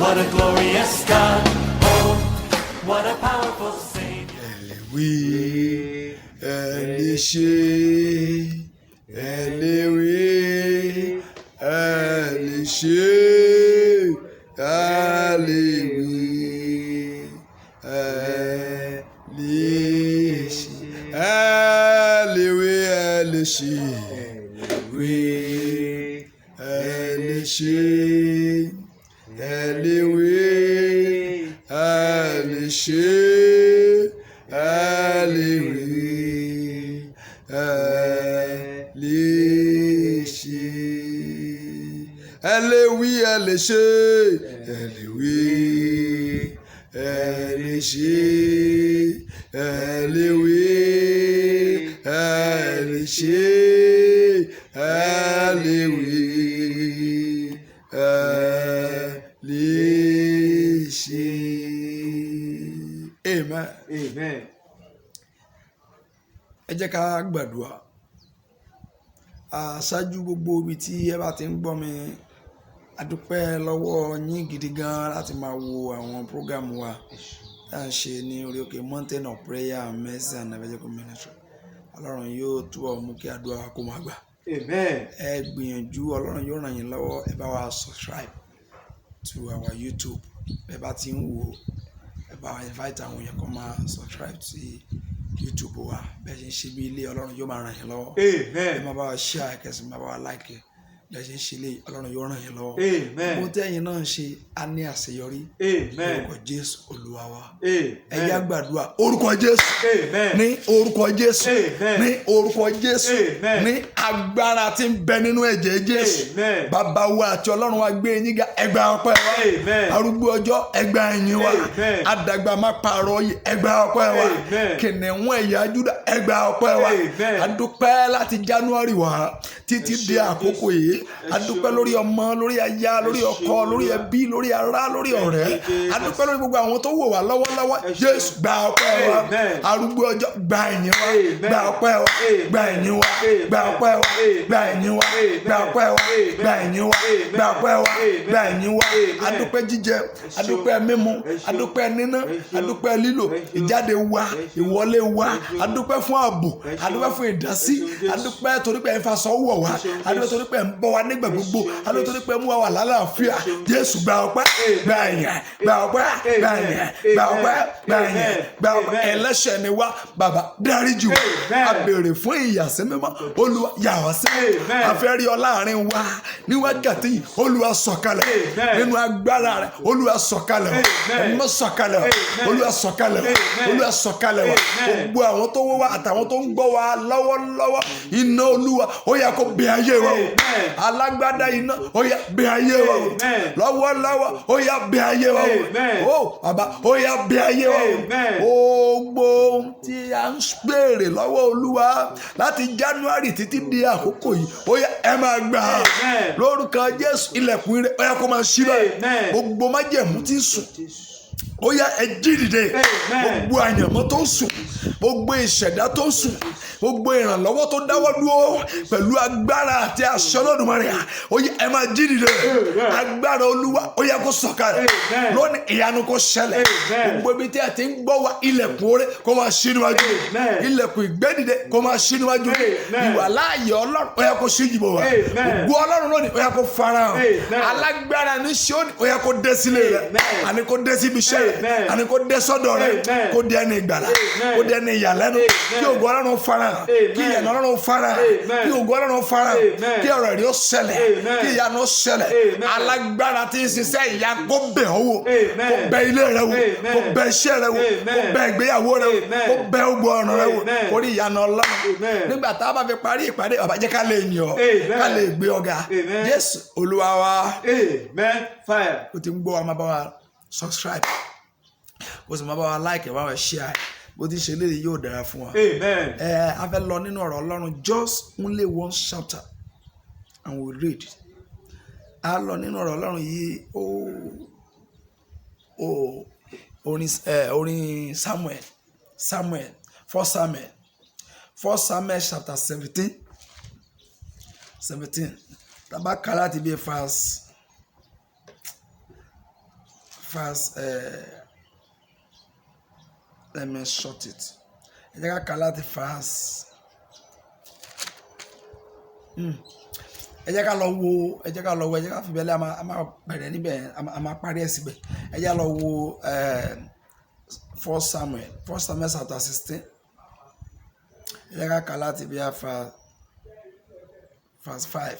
What a glorious God. Oh, what a powerful Savior. Ẹlẹ́wí, ẹlẹ́ṣẹ̀, ẹlẹ́wí, ẹlẹ́ṣẹ̀, ẹlẹ́wí, ẹlẹ́ṣẹ̀, ẹlẹ́wí, ẹlẹ́ṣẹ̀, ẹlẹ́wí, ẹlẹ́ṣẹ̀, ẹlẹ́wí, ẹlẹ́ṣẹ̀, ẹlẹ́wí, ẹlẹ́ṣẹ̀, ẹlẹ́wí, ẹlẹ́ṣẹ̀, ẹlẹ́wí, ẹlẹ́ṣẹ̀. Amen. Amen. Ẹ jẹ́ ká gbàdúrà. Aṣáájú gbogbo ibi tí ẹ bá ti ń gbọ́ mi, a dúpẹ́ lọ́wọ́ yín gidi gan láti máa wo àwọn prógámù wa tá à ń ṣe ní orí òkè Mountain of Prayer and Mercy and Evangelical Ministry. Ọlọ́run yóò túbọ̀ mú kí àdúrà wa kó máa gbà. Amen. Ẹ gbìyànjú, Ọlọ́run yóò ràn yín lọ́wọ́. Ẹ bá wa subscribe to our YouTube. Ẹ bá ti ń wò, ẹ bá wa invite àwọn èèyàn kan máa subscribe sí YouTube wa. Bẹ́ẹ̀ ṣe ń ṣe bí ilé, Ọlọ́run yóò máa ràn yín lọ́wọ́. Amen. Ẹ máa bá wa share, kẹsì máa bá wa like. Bẹ́ẹ̀ ṣe ń ṣe ilé, Ọlọ́run yóò ràn yín lọ́wọ́. Amen. Mo tẹ́yìn náà ń ṣe, a ní àṣeyọrí. Amen. Orúkọ Jésù Olúwa wa. Amen. Ẹ yá gbàdúrà. Orúkọ Jésù. Amen. Ní orúkọ Jésù. Amen. Ní orúkọ Jésù. Amen. Ní agbára tí ń bẹ nínú ẹ̀jẹ̀ Jésù. Amen. Bàbá wa àti Ọlọ́run wa gbé yín ga, ẹ gba ọpẹ́ wa. Amen. Arúgbó ọjọ́, ẹ gba ẹ̀yìn wa. Amen. Àdàgbà má pààrọ̀ yìí, ẹ gba ọpẹ́ wa. Amen. Kìnìún ẹ̀yà Júdà, ẹ gba ọpẹ́ wa. Amen. A dúpẹ́ láti January wá títí di àkókò yìí. A dúpẹ́ lórí ọmọ, lórí aya, lórí ọkọ, lórí ẹbí, lórí ará, lórí ọ̀rẹ́. A dúpẹ́ lórí gbogbo àwọn tó wò wá lọ́wọ́lọ́wọ́. Jésù gba ọpẹ́ wa. Arúgbó ọjọ́, gba ẹ̀yìn wa. Gba ọpẹ́ wa. Gba ẹ̀yìn wa. Gba ọpẹ́ wa. Gba ẹ̀yìn wa. Gba ọpẹ́ wa. Gba ẹ̀yìn wa. Gba ọpẹ́ wa. Gba ẹ̀yìn wa. A dúpẹ́ jíjẹ, a dúpẹ́ mímu, a dúpẹ́ níná, a dúpẹ́ lílò, ìjáde wa, ìwọlé wa. A dúpẹ́ fún ààbò, a dúpẹ́ fún ìdásí, a dúpẹ́ torí pé ẹ fa aṣọ wọ̀ wá, a dúpẹ́ torí pé ẹ ń bọ́ wa nígbà gbogbo, a dúpẹ́ torí pé ẹ mú wa wà lálàáfíà. Jésù gba ọpẹ́, gba ẹ̀yìn, gba ọpẹ́, gba ẹ̀yìn, gba ọpẹ́, gba ẹ̀yìn, gba ọpẹ́. Ẹlẹ́ṣẹ̀ ni wá, Bàbá dáríjì wá. A béèrè fún ìyàsímímọ́, Olúwa yà wá sí. A fẹ́ rí ọ láàrin wa ní wákàtí yìí, Olúwa sọ̀kalẹ̀ nínú agbára rẹ̀, Olúwa sọ̀kalẹ̀ wá, ẹ̀mọ́ sọ̀kalẹ̀ wá, Olúwa sọ̀kalẹ̀ wá, Olúwa sọ̀kalẹ̀ wá. Gbogbo àwọn tó wọ́ wá àtàwọn tó ń gbọ́ wa lọ́wọ́lọ́wọ́, iná Olúwa ó yá kó bẹ̀ ayé wa wò. Alágbádá iná ó yá bẹ̀ ayé wa wò. Lọ́wọ́lọ́wọ́ ó yá bẹ̀ ayé wa wò. Ó Bàbá ó yá bẹ̀ ayé wa wò. Gbogbo tí a ń béèrè lọ́wọ́ Olúwa láti January títí di àkókò yìí, ó yá ẹ máa gbà á. Lórúkọ Jésù, ilẹ̀kùn ire ó yá kó máa ṣí báyìí. Gbogbo májẹ̀mú tí ń sùn, ó yá ẹ jí dìde. Gbogbo àyànmọ́ tó ń sùn, gbogbo ìṣẹ̀dá tó ń sùn, gbogbo ìrànlọ́wọ́ tó dáwọ́ dúró pẹ̀lú agbára àti àṣẹ Olódùmarè, ó yá ẹ máa jí dìde. Agbára Olúwa ó yá kó sọ̀kalẹ̀ lónìí, ìyanu kó ṣẹlẹ̀. Gbogbo ibi tí a ti ń gbọ́ wa, ilẹ̀kùn oore kó máa ṣí níwájú, ilẹ̀kùn ìgbédìde kó máa ṣí níwájú. Ìwàláàyè Ọlọ́run ó yá kó ṣí jìbò wa. Ògo Ọlọ́run lónìí ó yá kó farahàn. Alágbára ní Síónì ó yá kó dé sílé rẹ̀, àní kó dé síbi iṣẹ́ rẹ̀, àní kó dé sọ́dọ̀ rẹ̀, kó dé ẹni ìgbàlà, kó dé ẹni ìyàlẹ́nu. Kí ògo Ọlọ́run farahàn, kí ìyanu Ọlọ́run farahàn, kí ògo Ọlọ́run farahàn, kí ọ̀rọ̀ rí ó ṣẹlẹ̀, kí ìyanu ó ṣẹlẹ̀. Alágbára tí ń ṣiṣẹ́ ìyá kó bẹ̀ ọ́ wò, kó bẹ̀ ilé rẹ wò, kó bẹ̀ iṣẹ́ rẹ wò, kó bẹ̀ ìgbéyàwó rẹ wò, kó bẹ̀ ògo ọ̀run rẹ wò, kó rí ìyanu Ọlọ́run. Nígbà tá a bá fi parí ìpàdé, bàbá jẹ́ ká lè yìn ọ́, ká lè gbé ọ̀gá. Jésù Olúwa wa. Amen. Fire. O ti ń gbọ́ wa, máa bá wa subscribe, o sì máa bá wa like, bá wa share. Bó ti ṣe léyìí yóò dára fún wa. Amen. A fẹ́ lọ nínú ọ̀rọ̀ Ọlọ́run, just only one chapter and we read. A lọ nínú ọ̀rọ̀ Ọlọ́run yìí, orin Samuel, 1 Samuel chapter 17. Tàbá kà láti bí verse verse let me short it. Ẹ jẹ́ ká kà láti verse ẹ jẹ́ ká lọ wo ẹ jẹ́ ká fi bẹ́lẹ̀ a máa bẹ̀rẹ̀ níbẹ̀ a máa parí ẹ̀ síbẹ̀ ẹ jẹ́ ká lọ wo 1 Samuel chapter 16 ẹ jẹ́ ká kà láti bí i verse 5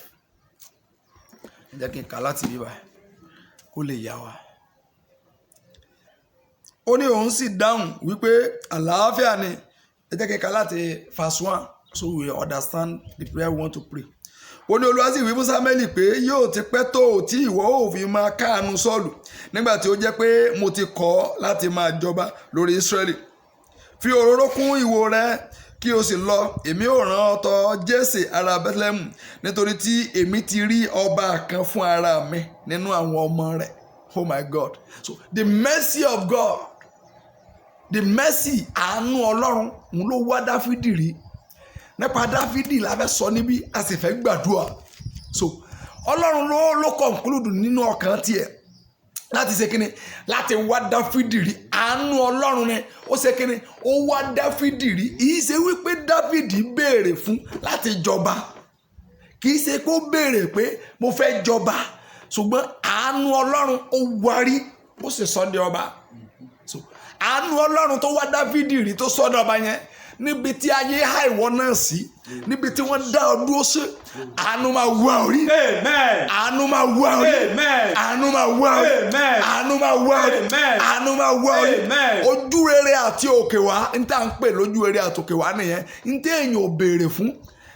ẹ jẹ́ kí n kà láti bí báyìí kó lè yá wa. Ó ní òun sì dáhùn wípé àlàáfíà ni. Ẹ jẹ́ kí n kà láti verse 1 so we understand the prayer we want to pray. Ó ní Olúwa sì wí fún Sámúẹ́lì pé yóò ti pẹ́ tó tí ìwọ ò fi máa káàánú Sọ́ọ̀lù nígbà tí ó jẹ́ pé mo ti kọ̀ láti máa jọba lórí Ísírẹ́lì. Fi òróró kún ìwo rẹ kí o sì lọ, èmi ò rán ọ tọ̀ Jésè ará Bẹ́télẹ́mù nítorí tí èmi ti rí ọba kan fún ara mi nínú àwọn ọmọ rẹ̀. Oh my God. So the mercy of God, the mercy àánú Ọlọ́run òun ló wá Dáfídì rí. Nípa Dáfídì la fẹ́ sọ níbí a sì fẹ́ gbàdúrà. So Ọlọ́run ló conclude nínú ọkàn tiẹ̀ láti ṣe kíni láti wá Dáfídì rí. Àánú Ọlọ́run ni ó ṣe kíni ó wá Dáfídì rí. Kìí ṣe wípé Dáfídì béèrè fún láti jọba, kìí ṣe pé ó béèrè pé mo fẹ́ jọba, ṣùgbọ́n àánú Ọlọ́run ó wá rí ó sì sọ di ọba. So àánú Ọlọ́run tó wá Dáfídì rí tó sọ di ọba yẹn níbi tí ayé há ìwọ náà sí, níbi tí wọ́n dá ọ dúró sí, àánú máa wá orí. Àánú máa wá orí. Àánú máa wá orí. Àánú máa wá orí. Àánú máa wá orí. Ojú rere àti òkè wá ní tá à ń pè lójú rere àti òkè wá nìyẹn ní tí èèyàn ò béèrè fún,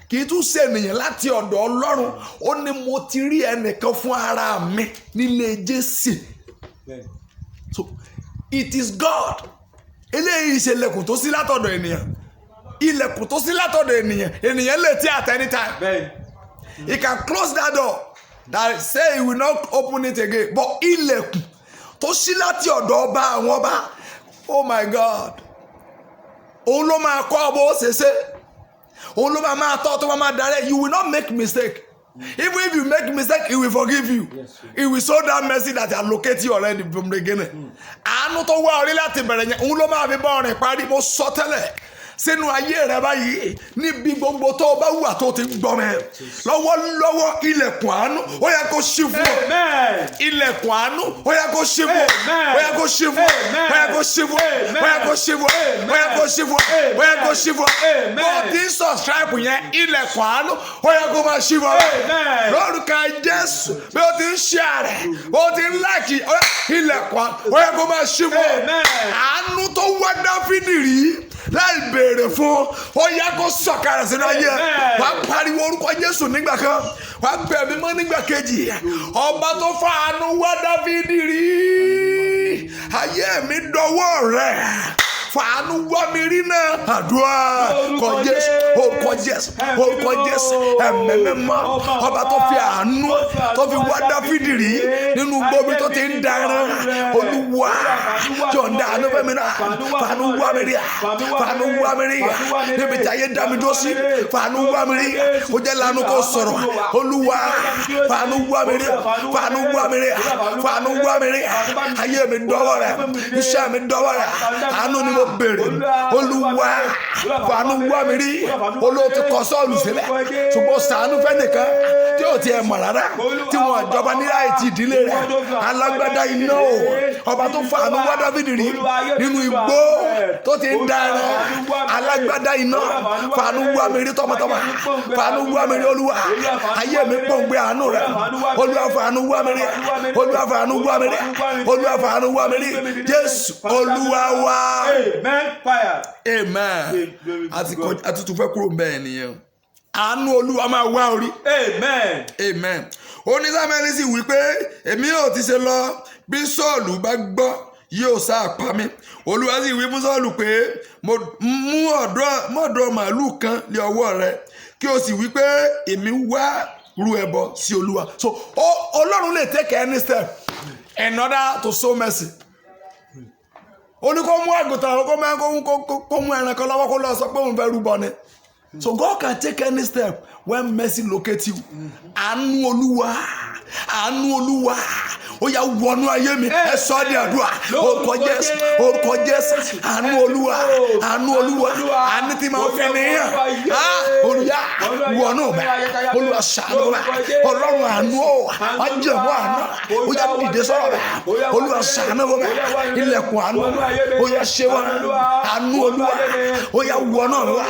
kì í tún ṣe ènìyàn láti ọ̀dọ̀ Ọlọ́run. Ó ní mo ti rí ẹnìkan fún ara mi nílé Jésè. So it is God. Eléyìí ṣe ilẹ̀kùn tó ṣí látọ̀dọ̀ ènìyàn. Ilẹ̀kùn tó ṣí látọ̀dọ̀ ènìyàn lè tí at any time. He can close that door that say he will not open it again. But ilẹ̀kùn tó ṣí láti ọ̀dọ̀ ọba àwọn ọba, oh my God, òun ló máa kọ́ bó ṣe ṣe, òun ló máa tọ́ tó máa direct. You will not make mistake. Even if you make mistake, he will forgive you. He will show that mercy that allocate you already from the beginning. Àánú tó wá orí láti bẹ̀rẹ̀ yẹn òun ló máa fi bá ọ̀rìn parí. Mo sọ tẹ́lẹ̀ sínú ayé rẹ báyìí níbi gbogbo tó o bá wà tó ti gbọ́ mẹ́ lọ́wọ́lọ́wọ́ ilẹ̀kùn àánú ó yẹ kó ṣí fún ọ. Ilẹ̀kùn àánú ó yẹ kó ṣí fún ọ. Ó yẹ kó ṣí fún ọ. Ó yẹ kó ṣí fún ọ. Ó yẹ kó ṣí fún ọ. Ó yẹ kó ṣí fún ọ. Ó yẹ kó ṣí fún ọ. Bó o ti ń subscribe yẹn ilẹ̀kùn àánú ó yẹ kó máa ṣí fún ọ. Lórúkọ Jésù bí o ti ń share rẹ̀ bó o ti ń like ilẹ̀kùn àánú ó yẹ kó máa ṣí fún ọ. Àánú tó wá Dáfídì rí láì béèrè fún ó yẹ kó sọ̀kalẹ̀ sínú ayé. Wàá pariwo orúkọ Jésù nígbà kan, wàá bẹ̀ mí mọ́ nígbà kejì. Ọba tó fàánú wá Dáfídì rí, ayé mi dọwọ́ rẹ̀. Fàánú wá mi rí náà. Àdúrà kọ Jésù, orúkọ Jésù, orúkọ Jésù, ẹ̀mẹ́mẹ́mọ́. Ọba tó fi àánú tó fi wá Dáfídì rí nínú gbogbo tó ti ń dáná. Olúwa jọ̀ǹda àánú fẹ́mi náà. Fàánú wá mi rí, fàánú wá mi rí. Níbi tí ayé dá mi dúró sí, fàánú wá mi rí. Ó jẹ́ lánàá kó sọ̀rọ̀. Olúwa fàánú wá mi rí, fàánú wá mi rí, fàánú wá mi rí. Ayé mi dọ́wọ́ rẹ̀, iṣẹ́ mi dọ́wọ́ rẹ̀. Àánú ni mo bèrè. Olúwa fàánú wá mi rí. Olóò ti kọ Sọ́ọ̀lù sílẹ̀ ṣùgbọ́n ṣàánú fẹ́ nìkan tí ò tiẹ̀ mọ̀ rárá tí wọ́n jọba nílá ètí ìdílé rẹ̀. Alágbádá iná o, ọba tó fàánú wá Dáfídì rí nínú igbó tó ti ń dára. Alágbádá iná fàánú wá mi rí tọmọtọmọ, fàánú wá mi rí. Olúwa ayé mi pòǹgbẹ àánú rẹ̀. Olúwa fàánú wá mi rí. Olúwa fàánú wá mi rí. Olúwa fàánú wá mi rí. Jésù Olúwa wá. Amen. Àti tún fẹ́ kúrò bẹ́ẹ̀ nìyẹn. Àánú Olúwa máa wá orí. Amen. Ó ní Sámúẹ́lì sì wí pé èmi yóò ti ṣe lọ bí Sọ́ọ̀lù bá gbọ́ yóò sá pa mí. Olúwa sì wí fún Sọ́ọ̀lù pé mo mú ọ̀dọ́ màálù kan lé ọwọ́ rẹ kí o sì wí pé èmi wá rú ẹbọ sí Olúwa. So Ọlọ́run lè take any step in order to show mercy. Ó ní kó mú àgùntàn kó mú ẹran kan lọ́wọ́ kó lọ sọ pé òun fẹ́ rúbọ ni. So God can take any step when mercy locate you, àánú Olúwa ó yá wọnú ayé mi ẹ sọ ní àdúrà orúkọ Jésù àánú Olúwa àánú tí máa fẹ́ nìyàn Olúwa wọnú bẹ Olúwa ṣàánú bẹ Ọlọ́run àánú ọjọmọ àánú ó yá dìde sọ̀rọ̀ bẹ Olúwa ṣàánú bẹ ilẹ̀kùn àánú ó yá ṣe wọn àánú Olúwa ó yá wọnú bẹ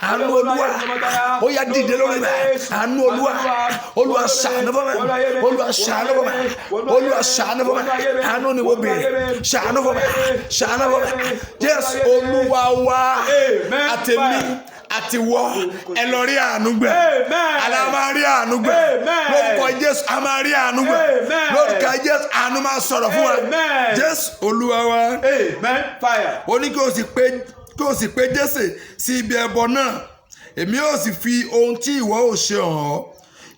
àánú Olúwa ó yá dìde lórí bẹ àánú Olúwa ṣàánú bẹ Olúwa ṣàánú bẹ Olúwa ṣàánú fún mi àánú ni mo béèrè ṣàánú fún mi Jésù Olúwa wa àtẹ̀mí àtiwọ́ ẹ lọ rí àánú gbà àlàmà rí àánú gbà lórúkọ Jésù a máa rí àánú gbà lórúkọ Jésù àánú máa sọ̀rọ̀ fún wa Jésù Olúwa wa ó ní kí o sì pé Jésè sí ibi ẹbọ náà èmi ó sì fi ohun tí ìwọ ò ṣe hàn ọ́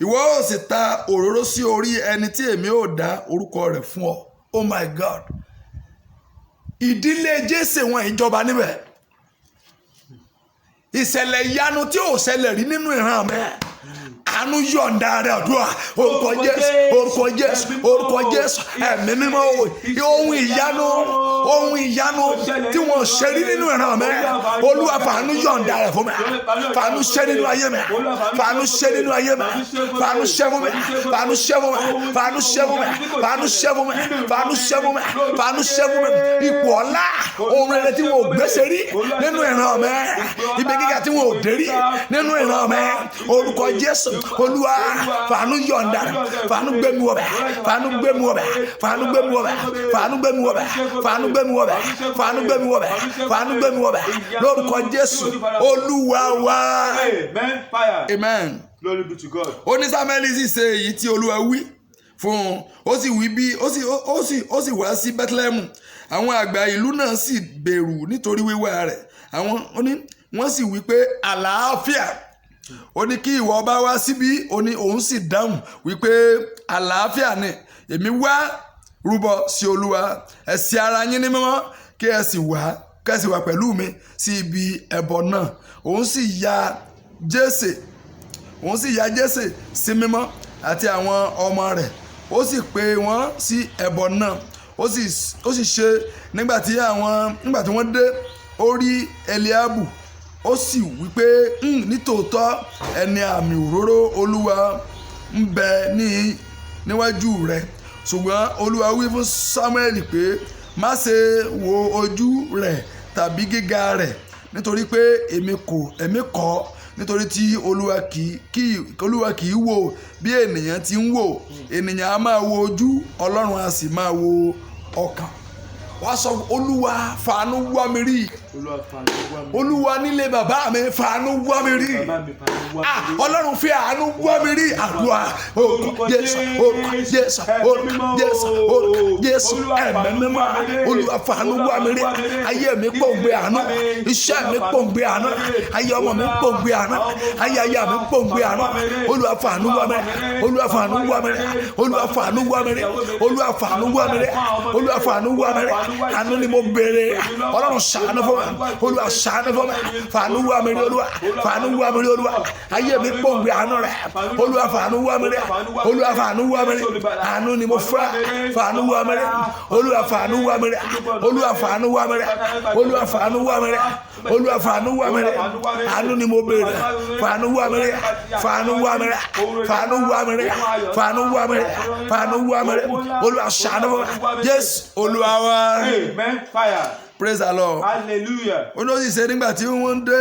ìwọ ó sì ta òróró sí orí ẹni tí èmi ó dá orúkọ rẹ̀ fún ọ. Oh my God, ìdílé Jésè wọn ìjọba níbẹ̀ ìṣẹ̀lẹ̀ ìyanu tí ò ṣẹlẹ̀ rí nínú ìran mi àánú yọ̀ǹda rẹ̀ àdúrà orúkọ Jésù ẹ̀mí mímọ́ ohun ìyanu tí wọ́n ṣe rí nínú ìran mi Olúwa fàánú yọ̀ǹda rẹ̀ fún mi fàánú ṣe nínú ayé mi fàánú ṣe nínú ayé mi fàánú ṣe fún mi fàánú ṣe fún mi fàánú ṣe fún mi fàánú ṣe fún mi fàánú ṣe fún mi fàánú ṣe fún mi ipò ọlá ohun rere tí wọ́n ò gbèsè rí nínú ìran mi ibi gíga tí wọ́n ò dé rí nínú ìran mi orúkọ Jésù Olúwa fàánú yọ̀ǹda fàánú gbẹmí wọbẹ fàánú gbẹmí wọbẹ fàánú gbẹmí wọbẹ fàánú gbẹmí wọbẹ fàánú gbẹmí wọbẹ fàánú gbẹmí wọbẹ fàánú gbẹmí wọbẹ lórúkọ Jésù Olúwa wa amen. Glory be to God. Ó ní Sámúẹ́lì sì ṣe èyí tí Olúwa wí fún un ó sì wí bí ó sì wá sí Bẹ́tílẹ́hẹ́mù àwọn àgbà ìlú náà sì bẹ̀rù nítorí wíwá rẹ̀ wọ́n sì wí pé àlàáfíà ó ní kí ìwọ bá wá síbí ó ní òun sì dáhùn wípé àlàáfíà ni èmi wá rúbọ sí Olúwa ẹ sì ara yín ní mímọ́ kí ẹ sì wá pẹ̀lú mi sí ibi ẹbọ náà òun sì ya Jésè sí mímọ́ àti àwọn ọmọ rẹ̀ ó sì pè wọ́n sí ẹbọ náà ó sì ṣe nígbà tí wọ́n dé ó rí Eliabu ó sì wípé nítòótọ́ ẹni àmì òróró Olúwa ń bẹ níwájú rẹ̀ ṣùgbọ́n Olúwa wí fún Sámúẹ́lì pé má ṣe wo ojú rẹ̀ tàbí gíga rẹ̀ nítorí pé èmi kọ́ nítorí tí Olúwa kì í wò bí ènìyàn ti ń wò ènìyàn á máa wo ojú Ọlọ́run á sì máa wo ọkàn wàá sọ Olúwa fàánú wá mi rí Olúwa nílé bàbá mi fàánú wá mi rí Ọlọ́run fi àánú wá mi rí àdúrà Jésù ẹ̀mí mímọ́ Olúwa fàánú wá mi rí ayé mi pòǹgbẹ àánú iṣẹ́ mi pòǹgbẹ àánú ayé ọmọ mi pòǹgbẹ àánú ayé aya mi pòǹgbẹ àánú Olúwa fàánú wá mi rí Olúwa fàánú wá mi rí Olúwa fàánú wá mi rí Olúwa fàánú wá mi rí Olúwa fàánú wá mi rí àánú ni mo béèrè Ọlọ́run ṣàánú fún mi Olúwa ṣàánú fún mi fàánú wá mi rí Olúwa fàánú wá mi rí Olúwa ayé mi pòǹgbẹ àánú rẹ̀ Olúwa fàánú wá mi rí Olúwa fàánú wá mi rí àánú ni mo fẹ́ fàánú wá mi rí Olúwa fàánú wá mi rí Olúwa fàánú wá mi rí Olúwa fàánú wá mi rí Olúwa fàánú wá mi rí àánú ni mo béèrè fàánú wá mi rí fàánú wá mi rí fàánú wá mi rí fàánú wá mi rí fàánú wá mi rí Olúwa ṣàánú fún mi Jésù Olúwa wa. Amen. Fire. Praise the Lord. Hallelujah. Ó ló sì ṣe nígbà tí wọ́n dé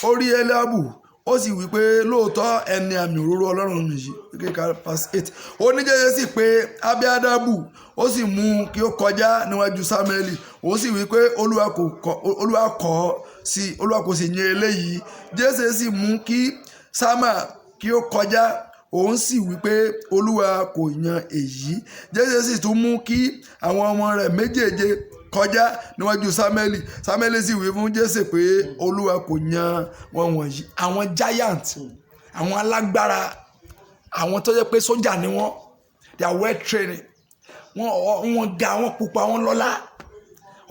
orí Eliabu ó sì wí pé lóòótọ́ ẹni àmì òróró Ọlọ́run nìyí kíkà pass 8 ó ní Jésè sì pé Abiadabu ó sì mú kí ó kọjá níwájú Sámúẹ́lì ó sì wí pé Olúwa kò sì yìn eléyìí Jésè sì mú kí Sámà kí ó kọjá òun sì wí pé Olúwa kò yan èyí Jésè sì tún mú kí àwọn ọmọ rẹ̀ méjèèje kọjá níwájú Sámúẹ́lì sì wí fún Jésè pé Olúwa kò yan wọn wọ̀nyí àwọn giant àwọn alágbára àwọn tó jẹ́ pé sójà ni wọ́n they are well trained wọ́n ga wọ́n pupa wọ́n lọ́lá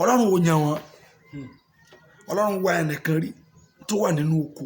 Ọlọ́run ò yan wọn Ọlọ́run wá ẹnìkan rí tó wà nínú oko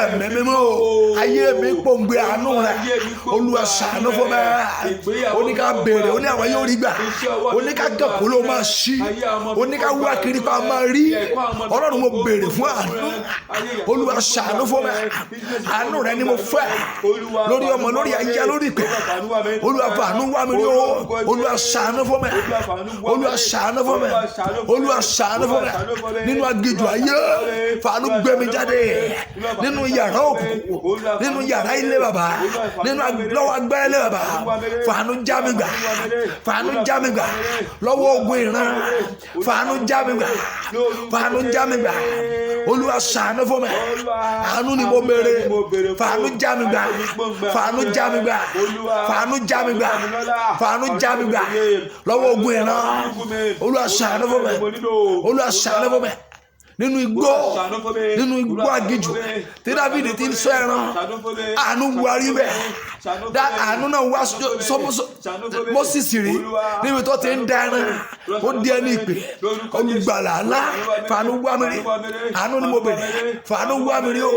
ẹ̀mí mímọ́ ayé mi pòǹgbẹ àánú rẹ̀ Olúwa ṣàánú fún mi oníká béèrè oní àwọn yóò rí gbà oníká kẹ́kọ̀ọ́ ló máa ṣí oníká wá kiri pa máa rí Ọlọ́run mo béèrè fún àánú Olúwa ṣàánú fún mi àánú rẹ̀ ni mo fẹ́ lórí ọmọ lórí ayé lórí ìpè Olúwa fàánú wá mi rí o Olúwa ṣàánú fún mi Olúwa ṣàánú fún mi Olúwa ṣàánú fún mi nínú aginjù ayé fàánú gbé mi jáde nínú yàrá òkùnkùn nínú yàrá ilé bàbá nínú lọ́wọ́ agbára ilé bàbá fàánú já mi gbà fàánú já mi gbà lọ́wọ́ ogun ìran fàánú já mi gbà fàánú já mi gbà Olúwa ṣàánú fún mi àánú ni mo béèrè fàánú já mi gbà fàánú já mi gbà fàánú já mi gbà fàánú já mi gbà lọ́wọ́ ogun ìran Olúwa ṣàánú fún mi Olúwa ṣàánú fún mi nínú igbó aginjù tí Dáfídì ti ń ṣọ́ ẹran àánú wárí bẹ́ẹ̀ àánú náà wá Mósèsì rí níbi tó ti ń dá ẹran ó di ẹni ìpè olùgbàlà ńlá fàánú wá mi rí àánú ni mo bèrè fàánú wá mi rí o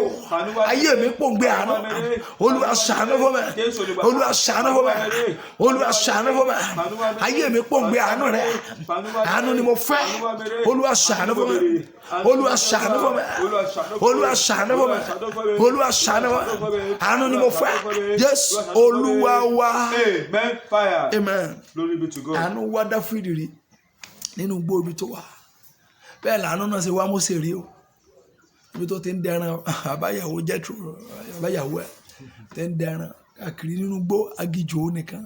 ayé mi pòǹgbẹ àánú Olúwa ṣàánú fún mi Olúwa ṣàánú fún mi Olúwa ṣàánú fún mi ayé mi pòǹgbẹ àánú rẹ àánú ni mo fẹ́ Olúwa ṣàánú fún mi Olúwa ṣàánú fún mi Olúwa ṣàánú fún mi Olúwa ṣàánú fún mi àánú ni mo fẹ́ Jésù Olúwa wa amen àánú wá Dáfídì rí nínú igbó ibi tó wà bẹ́ẹ̀ làánú náà ṣe wá Mósè rí o ibi tó ti ń dẹran àbáyàwó Jétro àbáyàwó ẹ̀ ti ń dẹran káàkiri nínú igbó aginjù ó nìkan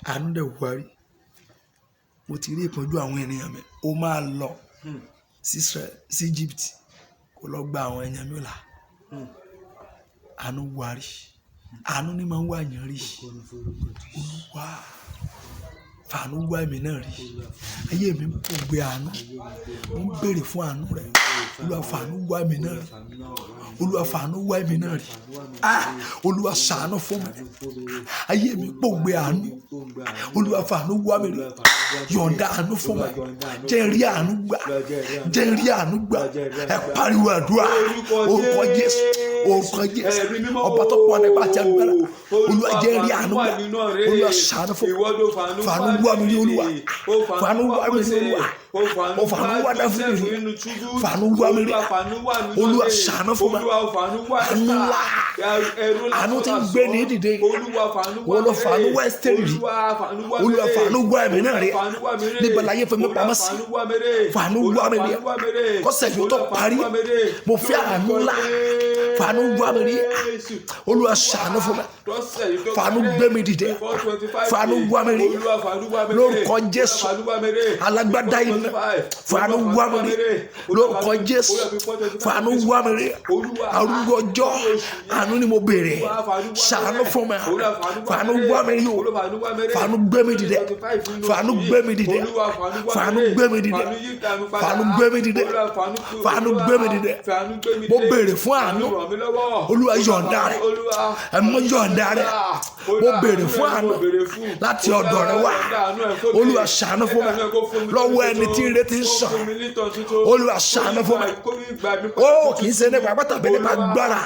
àánú dẹ̀ wárí mo ti rí ìpọ́njú àwọn ènìyàn mi ó máa lọ sí Egypt kó lọ gba àwọn èèyàn mi là àánú wárí àánú ni máa ń wá yàn rí Olúwa fàánú wá èmi náà rí ayé mi kò gbé àánú mo ń béèrè fún àánú rẹ Olúwa fàánú wá èmi náà rí Olúwa fàánú wá èmi náà rí Olúwa ṣàánú fún mi ayé mi kò gbé àánú Olúwa fàánú wá mi rí yọ̀ǹda àánú fún mi jẹ́ rí àánú gbà jẹ́ rí àánú gbà ẹ pariwo àdúrà orúkọ Jésù ọba tó pọ̀ nípa àti agbára Olúwa jẹ́ rí àánú gbà Olúwa ṣàánú fún mi fàánú wá mi rí Olúwa fàánú wá mi rí Olúwa ó fàánú wá Dáfídì rí fàánú wá mi rí Olúwa ṣàánú fún mi àánú ńlá àánú tí ń gbé ní dìde wọ́n lọ fàánú wá Ẹ́sítérì rí Olúwa fàánú wá èmi náà rí níbo láyé fún mi pamọ́ sí fàánú wá mi rí kọ́sẹ̀ yóò tó parí mo fẹ́ àánú ńlá fàánú wá mi rí Olúwa ṣàánú fún mi fàánú gbé mi dìde fàánú wá mi rí lórúkọ Jésù alágbádá iná fàánú wá mi rí lórúkọ Jésù fàánú wá mi rí arúgbó ọjọ́ àánú ni mo béèrè ṣàánú fún mi fàánú wá mi rí o fàánú gbé mi dìde fàánú gbé mi dìde fàánú gbé mi dìde fàánú gbé mi dìde fàánú gbé mi dìde mo béèrè fún àánú Olúwa yọ̀ǹda rẹ̀ ẹ̀mọ́ yọ̀ǹda rẹ̀ mo béèrè fún àánú láti ọ̀dọ̀ rẹ̀ wá Olúwa ṣàánú fún mi lọ́wọ́ ẹni tí ire ti ń sàn Olúwa ṣàánú fún mi ó kì í ṣe nípa pátá tàbí nípa gbára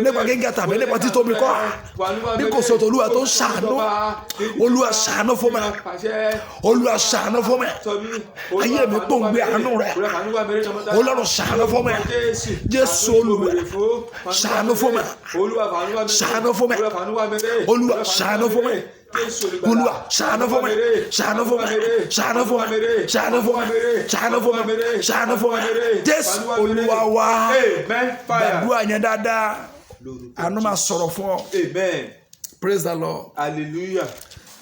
nípa gíga tàbí nípa títóbi kọ́ bí kò sọ̀tọ̀ Olúwa tó ń ṣàánú Olúwa ṣàánú fún mi Olúwa ṣàánú fún mi ayé mi tó ń gbé àánú rẹ̀ Ọlọ́run ṣàánú fún mi Jésù Olúwa ṣàánú fún mi ṣàánú fún mi Olúwa ṣàánú fún mi Olúwa ṣàánú fún mi ṣàánú fún mi ṣàánú fún mi ṣàánú fún mi ṣàánú fún mi ṣàánú fún mi Jésù Olúwa wa gbàdúrà yẹn dáadáa àánú máa sọ̀rọ̀ fún ọ. Praise the Lord. Hallelujah.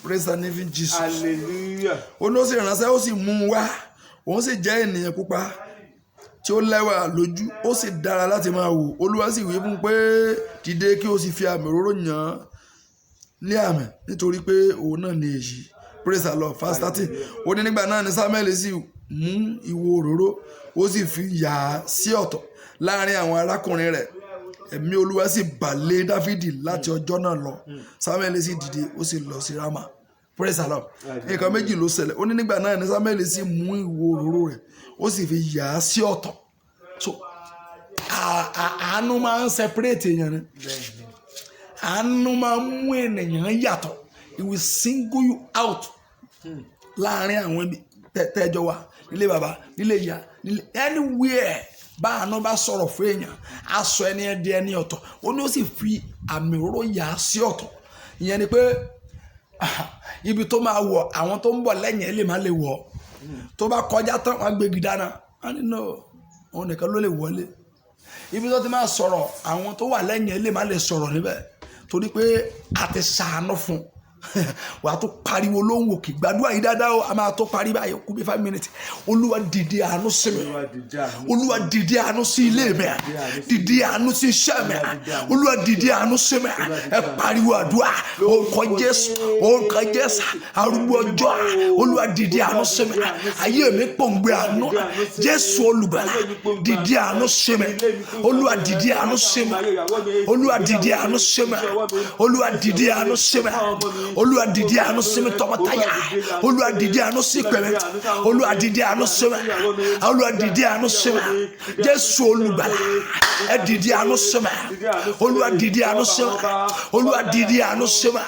Praise the living Jesus. Hallelujah. Ó ní ó sì ránṣẹ́ ó sì mú un wá òun sì jẹ́ ènìyàn pupa tí ó lẹ́wà lójú ó sì dára láti máa wò Olúwa sì wí fún un pé dìde kí o sì fi àmì òróró yàn án ní àmì nítorí pé òun náà ní èyí. Praise the Lord. Verse 13 ó ní nígbà náà ni Samuel sì mú ìwo òróró ó sì fi yà á sí ọ̀tọ̀ láàrin àwọn arákùnrin rẹ̀ ẹ̀mí Olúwa sì bà lé Dáfídì láti ọjọ́ náà lọ Samuel sì dìde ó sì lọ sí Rámà. Praise the Lord. Nǹkan méjì ló ṣẹlẹ̀ ó ní nígbà náà ni Samuel sì mú ìwo òróró rẹ̀ ó sì fi yà á sí ọ̀tọ̀. So àánú máa ń separate èèyàn ni àánú máa ń mú ènìyàn yàtọ̀ it will single you out láàrin àwọn ibi tẹ́jọ wa nílé bàbá nílé ìyá nílé anywhere bá àánú bá sọ̀rọ̀ fún èèyàn aṣọ ẹni ẹdí ẹni ọ̀tọ̀ ó ní ó sì fi àmì òróró yà á sí ọ̀tọ̀ ìyẹn ni pé ibi tó máa wọ̀ àwọn tó ń bọ̀ lẹ́yìn ẹ̀ lè má lè wọ̀ tó bá kọjá tán wọn gbégi dáná wọn ní no òun nìkan ló lè wọlé ibi tó ti máa sọ̀rọ̀ àwọn tó wà lẹ́yìn ẹ̀ lè má lè sọ̀rọ̀ níbẹ̀ torí pé a ti ṣàánú fún wàá tó pariwo lóhùn òkè gbàdúrà yìí dáadáa o a máa tó parí báyìí kú bí 5 minutes olúwa dìde àánú sí mi olúwa dìde àánú sí ilé mi dìde àánú sí iṣẹ́ mi olúwa dìde àánú sí mi ẹ pariwo àdúrà orúkọ Jésù arúgbó ọjọ́ olúwa dìde àánú sí mi ayé mi pòǹgbẹ àánú Jésù olùgbàlà dìde àánú sí mi olúwa dìde àánú sí mi olúwa dìde àánú sí mi olúwa dìde àánú sí mi olúwa dìde àánú sí mi tọmọtaya olúwa dìde àánú sí pẹ̀mẹ́ olúwa dìde àánú sí mi olúwa dìde àánú sí mi Jésù olùgbàlà ẹ dìde àánú sí mi olúwa dìde àánú sí mi olúwa dìde àánú sí mi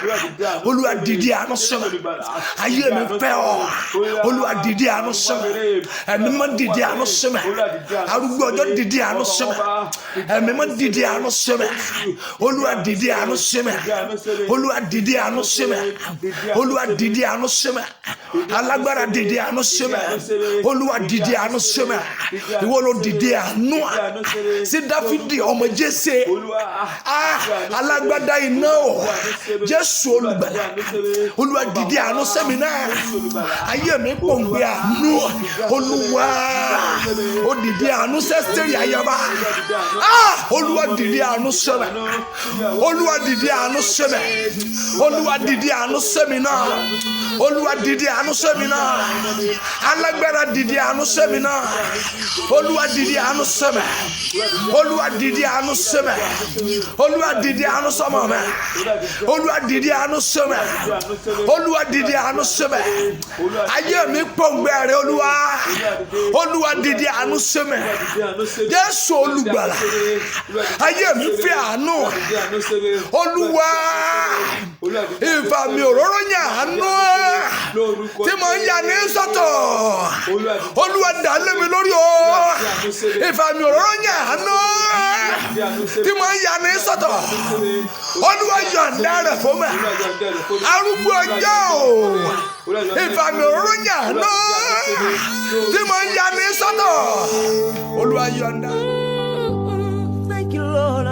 olúwa dìde àánú sí mi ayé mi fẹ́ ọ olúwa dìde àánú sí mi ẹ̀mí mọ́ dìde àánú sí mi arúgbó ọjọ́ dìde àánú sí mi ẹ̀mí mọ́ dìde àánú sí mi olúwa dìde àánú sí mi olúwa dìde àánú sí mi olúwa dìde àánú sí mi alágbára dìde àánú sí mi olúwa dìde àánú sí mi ìwọ ló dìde àánú sí Dáfídì ọmọ Jésè alágbádá iná o Jésù olùgbàlà olúwa dìde àánú sí mi náà ayé mi pòǹgbẹ àánú olúwa ó dìde àánú sẹ́sítẹ́rì ayaba olúwa dìde àánú sí mi olúwa dìde àánú sí mi olúwa dìde àánú sí mi náà olúwa dìde àánú sí mi náà alágbára dìde àánú sí mi náà olúwa dìde àánú sí mi olúwa dìde àánú sí mi olúwa dìde àánú sọ́mọ mi olúwa dìde àánú sí mi olúwa dìde àánú sí mi ayé mi pòǹgbẹ rẹ olúwa dìde àánú sí mi Jésù olùgbàlà ayé mi fẹ́ àánú olúwa ìfàmì òróró yàn àánú tí mo ń yà ní sọ́tọ̀ olúwa dà lé mi lórí o ìfàmì òróró yàn àánú tí mo ń yà ní sọ́tọ̀ olúwa yọ̀ǹda rẹ̀ fún mi arúgbó ọjọ́ ìfàmì òróró yàn àánú tí mo ń yà ní sọ́tọ̀ olúwa yọ̀ǹda. Thank you, Lord.